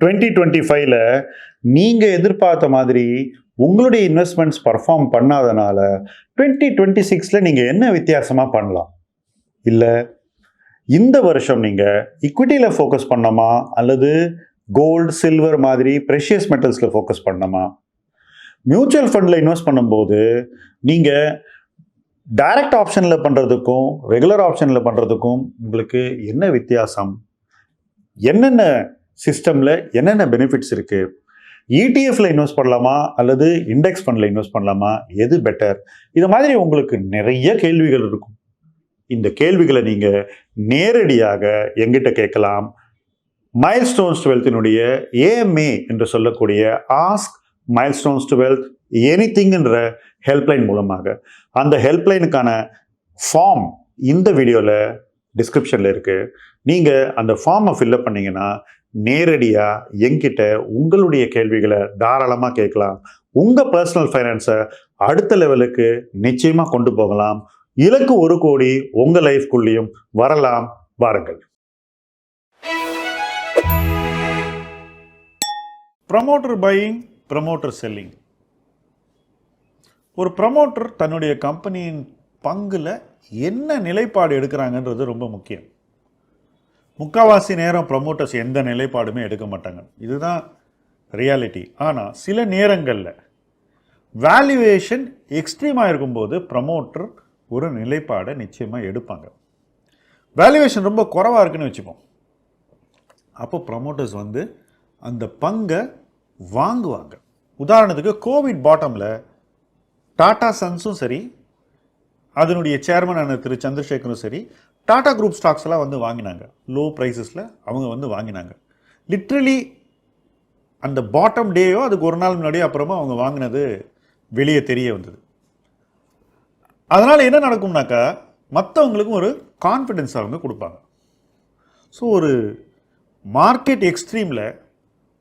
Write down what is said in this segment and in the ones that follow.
2025ல நீங்கள் எதிர்பார்த்த மாதிரி உங்களுடைய இன்வெஸ்ட்மெண்ட்ஸ் பர்ஃபார்ம் பண்ணாதனால 2026ல் நீங்கள் என்ன வித்தியாசமாக பண்ணலாம்? இல்லை இந்த வருஷம் நீங்கள் இக்விட்டியில் ஃபோக்கஸ் பண்ணணுமா அல்லது கோல்டு சில்வர் மாதிரி ப்ரெஷியஸ் மெட்டல்ஸில் ஃபோக்கஸ் பண்ணணுமா? மியூச்சுவல் ஃபண்டில் இன்வெஸ்ட் பண்ணும்போது நீங்கள் டைரக்ட் ஆப்ஷனில் பண்ணுறதுக்கும் ரெகுலர் ஆப்ஷனில் பண்ணுறதுக்கும் உங்களுக்கு என்ன வித்தியாசம்? என்னென்ன சிஸ்டமில் என்னென்ன பெனிஃபிட்ஸ் இருக்குது? இடிஎஃப்ல இன்வெஸ்ட் பண்ணலாமா அல்லது இண்டெக்ஸ் ஃபண்டில் இன்வெஸ்ட் பண்ணலாமா? எது பெட்டர்? இது மாதிரி உங்களுக்கு நிறைய கேள்விகள் இருக்கும். இந்த கேள்விகளை நீங்கள் நேரடியாக எங்கிட்ட கேட்கலாம். மைல்ஸ்டோன்ஸ் டு வெல்த்தினுடைய ஏஎம்ஏ என்று சொல்லக்கூடிய ஆஸ்க் மைல்ஸ்டோன்ஸ் டு வெல்த் எனிதிங்ன்ற ஹெல்ப்லைன் மூலமாக. அந்த ஹெல்ப்லைனுக்கான ஃபார்ம் இந்த வீடியோவில் டிஸ்கிரிப்ஷனில் இருக்குது. நீங்கள் அந்த ஃபார்மை ஃபில்அப் பண்ணிங்கன்னா நேரடியாக என்கிட்ட உங்களுடைய கேள்விகளை தாராளமாக கேட்கலாம். உங்கள் பர்சனல் ஃபைனான்ஸை அடுத்த லெவலுக்கு நிச்சயமாக கொண்டு போகலாம். இலக்கு 1 கோடி உங்கள் லைஃப்குள்ளேயும் வரலாம். வாருங்கள். Promoter buying, promoter selling. ஒரு ப்ரமோட்டர் தன்னுடைய கம்பெனியின் பங்கில் என்ன நிலைப்பாடு எடுக்கிறாங்கன்றது ரொம்ப முக்கியம். முக்கால்வாசி நேரம் ப்ரமோட்டர்ஸ் எந்த நிலைப்பாடுமே எடுக்க மாட்டாங்க. இதுதான் ரியாலிட்டி. ஆனால் சில நேரங்களில் வேல்யூவேஷன் எக்ஸ்ட்ரீமாக இருக்கும்போது ப்ரமோட்டர் ஒரு நிலைப்பாடை நிச்சயமாக எடுப்பாங்க. வேல்யூவேஷன் ரொம்ப குறைவாக இருக்குன்னு வச்சுப்போம். அப்போ ப்ரமோட்டர்ஸ் அந்த பங்கை வாங்குவாங்க. உதாரணத்துக்கு கோவிட் பாட்டமில் டாடா சன்ஸும் சரி, அதனுடைய சேர்மனான திரு சந்திரசேகரும் சரி, டாடா குரூப் ஸ்டாக்ஸ் எல்லாம் வாங்கினாங்க. லோ ப்ரைஸஸில் அவங்க வாங்கினாங்க. லிட்ரலி அந்த பாட்டம் டேயோ அதுக்கு ஒரு நாள் முன்னாடியோ அப்புறமா அவங்க வாங்கினது வெளியே தெரிய வந்தது. அதனால் என்ன நடக்கும்னாக்கா மற்றவங்களுக்கும் ஒரு கான்ஃபிடென்ஸ் அவங்க கொடுப்பாங்க. ஸோ ஒரு மார்க்கெட் எக்ஸ்ட்ரீமில்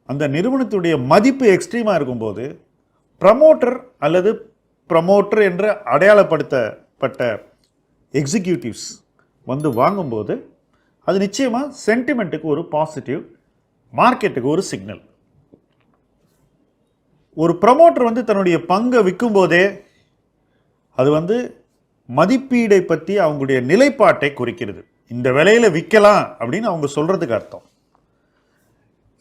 அந்த நிறுவனத்துடைய மதிப்பு எக்ஸ்ட்ரீமாக இருக்கும்போது ப்ரமோட்டர் அல்லது ப்ரமோட்டர் என்று அடையாளப்படுத்தப்பட்ட எக்ஸிக்யூட்டிவ்ஸ் வாங்கும்போது அது நிச்சயமாக சென்டிமெண்ட்டுக்கு ஒரு பாசிட்டிவ், மார்க்கெட்டுக்கு ஒரு சிக்னல். ஒரு ப்ரமோட்டர் தன்னுடைய பங்கை விற்கும் போதே அது மதிப்பீடை பற்றி அவங்களுடைய நிலைப்பாட்டை குறிக்கிறது. இந்த விலையில் விற்கலாம் அப்படின்னு அவங்க சொல்கிறதுக்கு அர்த்தம்.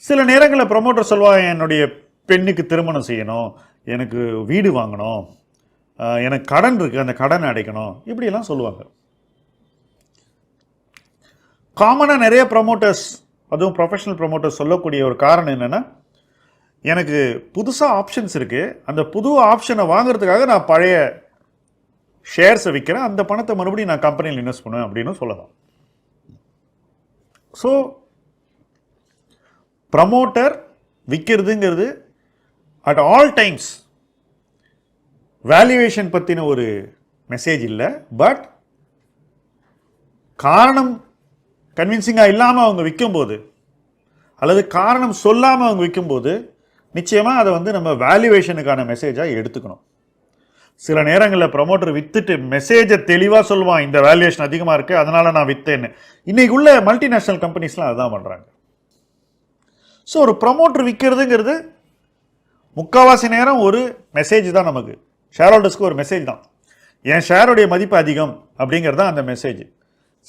சில நேரங்களில் ப்ரமோட்டர் சொல்லுவாங்க, என்னுடைய பெண்ணுக்கு திருமணம் செய்யணும், எனக்கு வீடு வாங்கணும், எனக்கு கடன் இருக்குது, அந்த கடனை அடைக்கணும், இப்படியெல்லாம் சொல்லுவாங்க. காமனாக நிறைய ப்ரமோட்டர்ஸ், அதுவும் ப்ரொஃபஷனல் ப்ரமோட்டர்ஸ் சொல்லக்கூடிய ஒரு காரணம் என்னென்னா, எனக்கு புதுசாக ஆப்ஷன்ஸ் இருக்குது, அந்த புது ஆப்ஷனை வாங்குறதுக்காக நான் பழைய ஷேர்ஸை விற்கிறேன், அந்த பணத்தை மறுபடியும் நான் கம்பெனியில் இன்வெஸ்ட் பண்ணுவேன் அப்படின்னு சொல்லலாம். ஸோ ப்ரமோட்டர் விற்கிறதுங்கிறது அட் ஆல் டைம்ஸ் வேல்யூவேஷன் பற்றின ஒரு மெசேஜ் இல்லை. பட் காரணம் கன்வின்சிங்காக இல்லாமல் அவங்க விற்கும்போது அல்லது காரணம் சொல்லாமல் அவங்க விற்கும்போது நிச்சயமாக அதை நம்ம வேல்யூவேஷனுக்கான மெசேஜாக எடுத்துக்கணும். சில நேரங்களில் ப்ரமோட்டர் விற்றுட்டு மெசேஜை தெளிவாக சொல்லுவான், இந்த வேல்யூவேஷன் அதிகமாக இருக்குது அதனால் நான் விற்றேன்னு. இன்றைக்கு உள்ள மல்டிநேஷ்னல் கம்பெனிஸ்லாம் அதுதான் பண்ணுறாங்க. ஸோ ஒரு ப்ரமோட்டர் விற்கிறதுங்கிறது முக்கால்வாசி நேரம் ஒரு மெசேஜ் தான். நமக்கு ஷேர் ஹோல்டர்ஸ்க்கு ஒரு மெசேஜ் தான், என் ஷேருடைய மதிப்பு அதிகம் அப்படிங்கிறது தான் அந்த மெசேஜ்.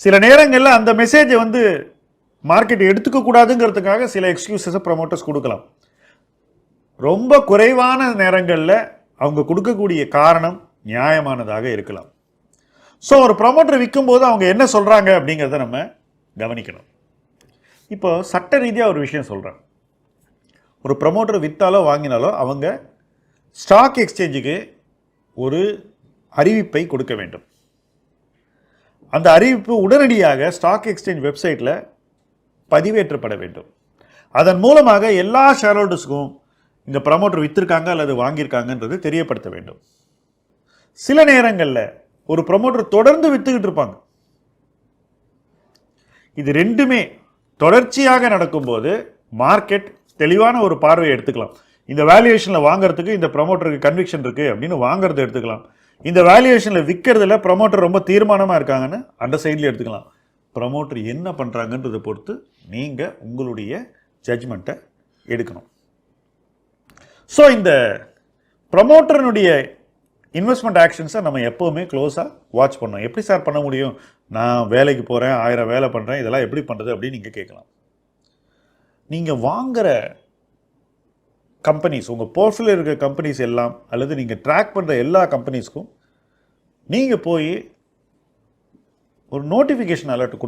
சில நேரங்களில் அந்த மெசேஜை மார்க்கெட் எடுத்துக்கக்கூடாதுங்கிறதுக்காக சில எக்ஸ்கியூசஸை ப்ரமோட்டர்ஸ் கொடுக்கலாம். ரொம்ப குறைவான நேரங்களில் அவங்க கொடுக்கக்கூடிய காரணம் நியாயமானதாக இருக்கலாம். ஸோ ஒரு ப்ரமோட்டர் விற்கும்போது அவங்க என்ன சொல்கிறாங்க அப்படிங்கிறத நம்ம கவனிக்கணும். இப்போ சட்ட ரீதியாக ஒரு விஷயம் சொல்கிறேன். ஒரு ப்ரமோட்டர் விற்றாலோ வாங்கினாலோ அவங்க ஸ்டாக் எக்ஸ்சேஞ்சுக்கு ஒரு அறிவிப்பை கொடுக்க வேண்டும். அந்த அறிவிப்பு உடனடியாக ஸ்டாக் எக்ஸ்சேஞ்ச் வெப்சைட்டில் பதிவேற்றப்பட வேண்டும். அதன் மூலமாக எல்லா ஷேர் ஹோல்டர்ஸுக்கும் இந்த ப்ரமோட்டர் விற்றுருக்காங்க அல்லது வாங்கியிருக்காங்கன்றது தெரியப்படுத்த வேண்டும். சில நேரங்களில் ஒரு ப்ரமோட்டர் தொடர்ந்து விற்றுக்கிட்டு இருப்பாங்க. இது ரெண்டுமே தொடர்ச்சியாக நடக்கும்போது மார்க்கெட் தெளிவான ஒரு பார்வையை எடுத்துக்கலாம். இந்த வேல்யூவேஷனில் வாங்குறதுக்கு இந்த ப்ரமோட்டருக்கு கன்விக்ஷன் இருக்குது அப்படின்னு வாங்குறதை எடுத்துக்கலாம். இந்த வேல்யூவேஷனில் விற்கிறதுல ப்ரமோட்டர் ரொம்ப தீர்மானமாக இருக்காங்கன்னு அந்த சைட்லேயே எடுத்துக்கலாம். ப்ரமோட்டர் என்ன பண்ணுறாங்கன்றதை பொறுத்து நீங்கள் உங்களுடைய ஜட்ஜ்மெண்ட்டை எடுக்கணும். ஸோ இந்த ப்ரமோட்டர்னுடைய இன்வெஸ்ட்மெண்ட் ஆக்ஷன்ஸை நம்ம எப்போவுமே க்ளோஸாக வாட்ச் பண்ணோம். எப்படி சார் பண்ண முடியும்? நான் வேலைக்கு போகிறேன், 1000 வேலை பண்ணுறேன், இதெல்லாம் எப்படி பண்ணுறது அப்படின்னு நீங்கள் கேட்கலாம். நீங்கள் வாங்குகிற கம்பெனிஸ், உங்கள் போர்ட்ஃபோலியோ இருக்கிற கம்பெனிஸ் எல்லாம், அல்லது நீங்கள் ட்ராக் பண்ணுற எல்லா கம்பெனிஸ்க்கும் நீங்கள் போய் ஒரு நோட்டிஃபிகேஷன் அலர்ட்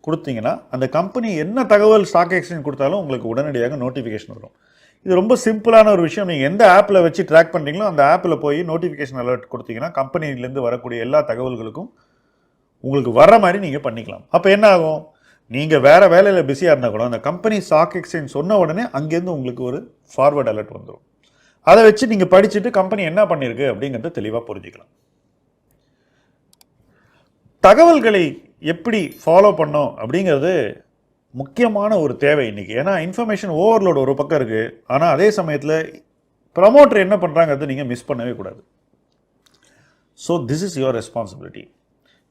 கொடுத்தீங்கன்னா அந்த கம்பெனி என்ன தகவல் ஸ்டாக் எக்ஸ்சேஞ்ச் கொடுத்தாலும் உங்களுக்கு உடனடியாக நோட்டிஃபிகேஷன் வரும். இது ரொம்ப சிம்பிளான ஒரு விஷயம். நீங்கள் எந்த ஆப்பில் வச்சு ட்ராக் பண்ணுறீங்களோ அந்த ஆப்பில் போய் நோட்டிஃபிகேஷன் அலர்ட் கொடுத்தீங்கன்னா கம்பெனிலேருந்து வரக்கூடிய எல்லா தகவல்களுக்கும் உங்களுக்கு வர மாதிரி நீங்கள் பண்ணிக்கலாம். அப்போ என்ன ஆகும்? நீங்கள் வேறு வேலையில் பிஸியாக இருந்தால் கூட அந்த கம்பெனி ஸ்டாக் எக்ஸ்சேஞ்ச் சொன்ன உடனே அங்கேருந்து உங்களுக்கு ஒரு ஃபார்வர்ட் அலர்ட் வந்துடும். அதை வச்சு நீங்கள் படிச்சுட்டு கம்பெனி என்ன பண்ணியிருக்கு அப்படிங்கிறத தெளிவாக புரிஞ்சுக்கலாம். தகவல்களை எப்படி ஃபாலோ பண்ணோம் அப்படிங்கிறது முக்கியமான ஒரு தேவை இன்றைக்கி. ஏன்னா இன்ஃபர்மேஷன் ஓவர்லோடு ஒரு பக்கம் இருக்குது, ஆனால் அதே சமயத்தில் ப்ரமோட்டர் என்ன பண்ணுறாங்கிறத நீங்கள் மிஸ் பண்ணவே கூடாது. So this is your responsibility.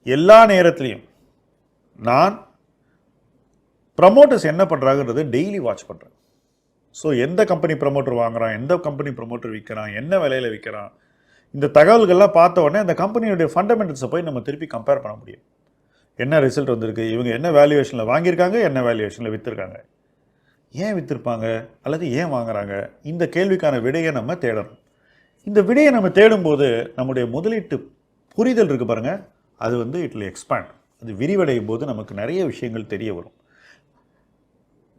எல்லா நேரத்துலையும் நான் ப்ரமோட்டர்ஸ் என்ன பண்ணுறாங்கன்றது டெய்லி வாட்ச் பண்ணுறேன். ஸோ எந்த கம்பெனி ப்ரமோட்டர் வாங்குகிறான், எந்த கம்பெனி ப்ரமோட்டர் விற்கிறான், என்ன விலையில் விற்கிறான், இந்த தகவல்கள்லாம் பார்த்த உடனே அந்த கம்பெனியுடைய ஃபண்டமெண்டல்ஸை போய் நம்ம திருப்பி கம்பேர் பண்ண முடியும். என்ன ரிசல்ட் வந்திருக்கு, இவங்க என்ன வேல்யூவேஷனில் வாங்கியிருக்காங்க, என்ன வேல்யூவேஷனில் விற்றுருக்காங்க, ஏன் விற்றுருப்பாங்க அல்லது ஏன் வாங்குறாங்க, இந்த கேள்விக்கான விடையை நம்ம தேடணும். இந்த விடையை நம்ம தேடும்போது நம்முடைய முதலீட்டு புரிதல் இருக்குது பாருங்கள், அது வந்து இட் வில் எக்ஸ்பேண்ட். அது விரிவடையும் போது நமக்கு நிறைய விஷயங்கள் தெரிய வரும்.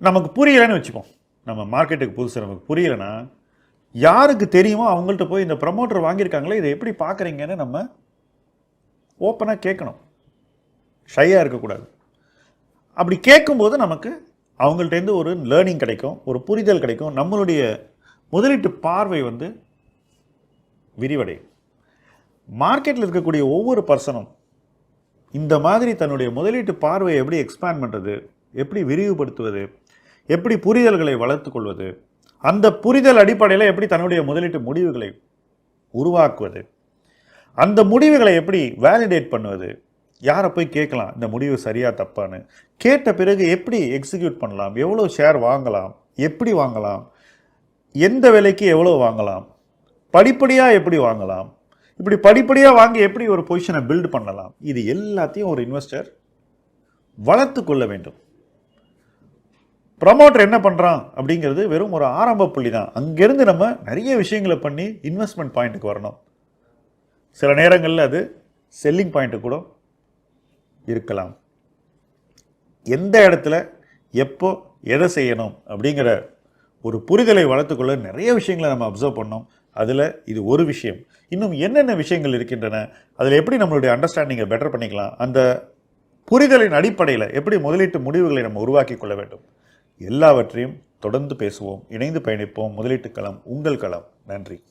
நமக்கு புரியலைன்னு வச்சுப்போம், நம்ம மார்க்கெட்டுக்கு புதுசு நமக்கு புரியலைன்னா யாருக்கு தெரியுமோ அவங்கள்ட்ட போய் இந்த ப்ரமோட்டர் வாங்கியிருக்காங்களே இதை எப்படி பார்க்குறீங்கன்னு நம்ம ஓப்பனாக கேட்கணும். ஷையாக இருக்கக்கூடாது. அப்படி கேட்கும்போது நமக்கு அவங்கள்ட்டேருந்து ஒரு லேர்னிங் கிடைக்கும், ஒரு புரிதல் கிடைக்கும், நம்மளுடைய முதலீட்டு பார்வை வந்து விரிவடையும். மார்க்கெட்டில் இருக்கக்கூடிய ஒவ்வொரு பர்சனும் இந்த மாதிரி தன்னுடைய முதலீட்டு பார்வையை எப்படி எக்ஸ்பேண்ட் பண்ணுறது, எப்படி விரிவுபடுத்துவது, எப்படி புரிதல்களை வளர்த்து கொள்வது, அந்த புரிதல் அடிப்படையில் எப்படி தன்னுடைய முதலீட்டு முடிவுகளை உருவாக்குவது, அந்த முடிவுகளை எப்படி வேலிடேட் பண்ணுவது, யாரை போய் கேட்கலாம் இந்த முடிவு சரியா தப்பான்னு, கேட்ட பிறகு எப்படி எக்ஸிக்யூட் பண்ணலாம், எவ்வளோ ஷேர் வாங்கலாம், எப்படி வாங்கலாம், எந்த விலைக்கு எவ்வளோ வாங்கலாம், படிப்படியாக எப்படி வாங்கலாம், இப்படி படிப்படியாக வாங்கி எப்படி ஒரு பொசிஷனை பில்டு பண்ணலாம், இது எல்லாத்தையும் ஒரு இன்வெஸ்டர் வளர்த்து கொள்ள வேண்டும். ப்ரமோட்டர் என்ன பண்ணுறான் அப்படிங்கிறது வெறும் ஒரு ஆரம்ப புள்ளி தான். அங்கேருந்து நம்ம நிறைய விஷயங்களை பண்ணி இன்வெஸ்ட்மெண்ட் பாயிண்ட்டுக்கு வரணும். சில நேரங்களில் அது செல்லிங் பாயிண்ட்டு கூட இருக்கலாம். எந்த இடத்துல எப்போ எதை செய்யணும் அப்படிங்கிற ஒரு புரிதலை வளர்த்துக்கொள்ள நிறைய விஷயங்களை நம்ம அப்சர்வ் பண்ணோம். அதில் இது ஒரு விஷயம். இன்னும் என்னென்ன விஷயங்கள் இருக்கின்றன, அதில் எப்படி நம்மளுடைய அண்டர்ஸ்டாண்டிங்கை பெட்டர் பண்ணிக்கலாம், அந்த புரிதலின் அடிப்படையில் எப்படி முதலீட்டு முடிவுகளை நம்ம உருவாக்கி கொள்ள வேண்டும், எல்லாவற்றையும் தொடர்ந்து பேசுவோம், இணைந்து பயணிப்போம். முதலீட்டு களம் உங்கள் களம். நன்றி.